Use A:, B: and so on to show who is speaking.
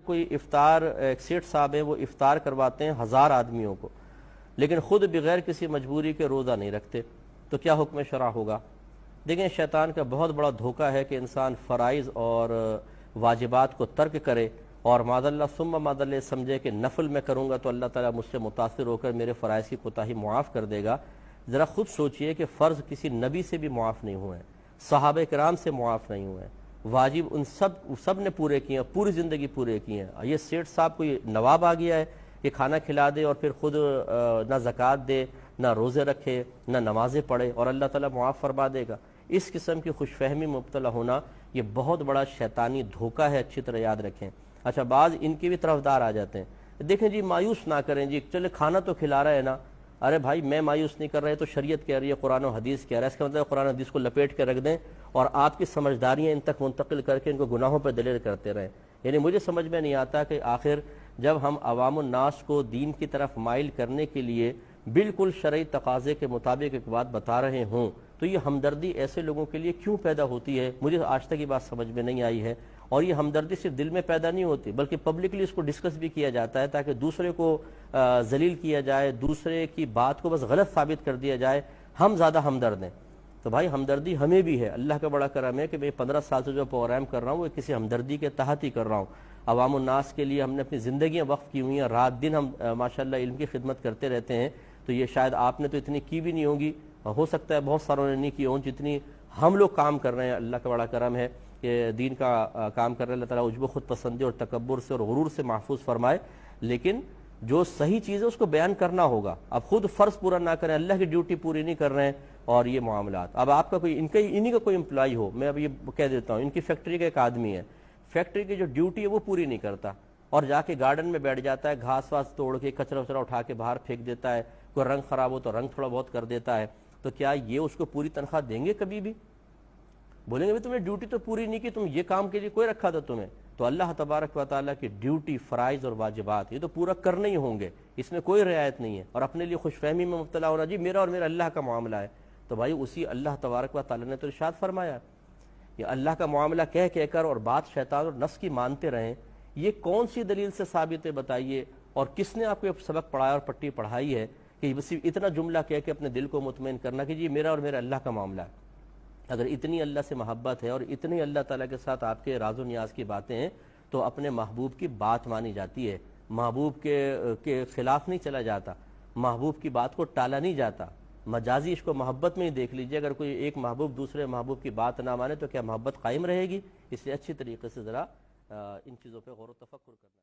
A: کوئی افطار ایک سیٹ صاحب ہیں وہ افطار کرواتے ہیں 1000 آدمیوں کو، لیکن خود بغیر کسی مجبوری کے روزہ نہیں رکھتے، تو کیا حکم شرع ہوگا؟ دیکھیں، شیطان کا بہت بڑا دھوکہ ہے کہ انسان فرائض اور واجبات کو ترک کرے اور معاذ اللہ ثم معاذ اللہ سمجھے کہ نفل میں کروں گا تو اللہ تعالیٰ مجھ سے متاثر ہو کر میرے فرائض کی کوتاہی معاف کر دے گا۔ ذرا خود سوچئے کہ فرض کسی نبی سے بھی معاف نہیں ہوئے ہیں، صحابہ کرام سے معاف نہیں ہوئے ہیں، واجب ان سب نے پورے کیے ہیں، پوری زندگی پورے کیے ہیں۔ یہ سیٹھ صاحب کوئی نواب آ گیا ہے کہ کھانا کھلا دے اور پھر خود نہ زکوٰۃ دے، نہ روزے رکھے، نہ نمازیں پڑھے اور اللہ تعالیٰ معاف فرما دے گا؟ اس قسم کی خوش فہمی مبتلا ہونا یہ بہت بڑا شیطانی دھوکہ ہے، اچھی طرح یاد رکھیں۔ اچھا، بعض ان کے بھی طرفدار آ جاتے ہیں، دیکھیں جی مایوس نہ کریں جی، چلے کھانا تو کھلا رہا ہے نا، ارے بھائی میں مایوس نہیں کر رہے تو شریعت کہہ رہی ہے، قرآن و حدیث کہہ رہا ہے، اس کا مطلب قرآن و حدیث کو لپیٹ کے رکھ دیں اور آپ کی سمجھداریاں ان تک منتقل کر کے ان کو گناہوں پر دلیر کرتے رہیں۔ یعنی مجھے سمجھ میں نہیں آتا کہ آخر جب ہم عوام الناس کو دین کی طرف مائل کرنے کے لیے بالکل شرعی تقاضے کے مطابق ایک بات بتا رہے ہوں تو یہ ہمدردی ایسے لوگوں کے لیے کیوں پیدا ہوتی ہے؟ مجھے آج تک یہ بات سمجھ میں نہیں آئی ہے۔ اور یہ ہمدردی صرف دل میں پیدا نہیں ہوتی بلکہ پبلکلی اس کو ڈسکس بھی کیا جاتا ہے تاکہ دوسرے کو ذلیل کیا جائے، دوسرے کی بات کو بس غلط ثابت کر دیا جائے، ہم زیادہ ہمدرد ہیں۔ تو بھائی ہمدردی ہمیں بھی ہے، اللہ کا بڑا کرم ہے کہ میں 15 سال سے جو پروگرام کر رہا ہوں وہ کسی ہمدردی کے تحت ہی کر رہا ہوں۔ عوام الناس کے لیے ہم نے اپنی زندگیاں وقف کی ہوئی ہیں، رات دن ہم ماشاءاللہ علم کی خدمت کرتے رہتے ہیں، تو یہ شاید آپ نے تو اتنی کی بھی نہیں ہوگی، ہو سکتا ہے بہت ساروں نے نہیں کی ہوں جتنی ہم لوگ کام کر رہے ہیں۔ اللہ کا بڑا کرم ہے کہ دین کا کام کر رہے ہیں، اللہ تعالیٰ عجب و خود پسندی اور تکبر سے اور غرور سے محفوظ فرمائے، لیکن جو صحیح چیز ہے اس کو بیان کرنا ہوگا۔ اب خود فرض پورا نہ کریں، اللہ کی ڈیوٹی پوری نہیں کر رہے ہیں اور یہ معاملات۔ اب آپ کا کوئی انہی کا کوئی امپلائی ہو، میں اب یہ کہہ دیتا ہوں، ان کی فیکٹری کا ایک آدمی ہے، فیکٹری کی جو ڈیوٹی ہے وہ پوری نہیں کرتا اور جا کے گارڈن میں بیٹھ جاتا ہے، گھاس واس توڑ کے کچرا وچرا اٹھا کے باہر پھینک دیتا ہے، کوئی رنگ خراب ہو تو رنگ تھوڑا بہت کر دیتا ہے، تو کیا یہ اس کو پوری تنخواہ دیں گے کبھی بھی؟ بولیں گے تم نے ڈیوٹی تو پوری نہیں کی، تم یہ کام کے لیے کوئی رکھا تھا تمہیں؟ تو اللہ تبارک و تعالیٰ کی ڈیوٹی، فرائض اور واجبات یہ تو پورا کرنے ہی ہوں گے، اس میں کوئی رعایت نہیں ہے۔ اور اپنے لیے خوش فہمی میں مبتلا ہونا جی میرا اور میرا اللہ کا معاملہ ہے، تو بھائی اسی اللہ تبارک و تعالیٰ نے تو ارشاد فرمایا، یہ اللہ کا معاملہ کہہ کر اور بات شیطان اور نفس کی مانتے رہیں، یہ کون سی دلیل سے ثابت ہے بتائیے؟ اور کس نے آپ کو سبق پڑھایا اور پٹی پڑھائی ہے کہ بس اتنا جملہ کہہ کے اپنے دل کو مطمئن کرنا کہ جی میرا اور میرا اللہ کا معاملہ ہے؟ اگر اتنی اللہ سے محبت ہے اور اتنی اللہ تعالیٰ کے ساتھ آپ کے راز و نیاز کی باتیں ہیں تو اپنے محبوب کی بات مانی جاتی ہے، محبوب کے خلاف نہیں چلا جاتا، محبوب کی بات کو ٹالا نہیں جاتا۔ مجازی عشق و محبت میں ہی دیکھ لیجئے، اگر کوئی ایک محبوب دوسرے محبوب کی بات نہ مانے تو کیا محبت قائم رہے گی؟ اس لیے اچھی طریقے سے ذرا ان چیزوں پہ غور و تفکر کرنا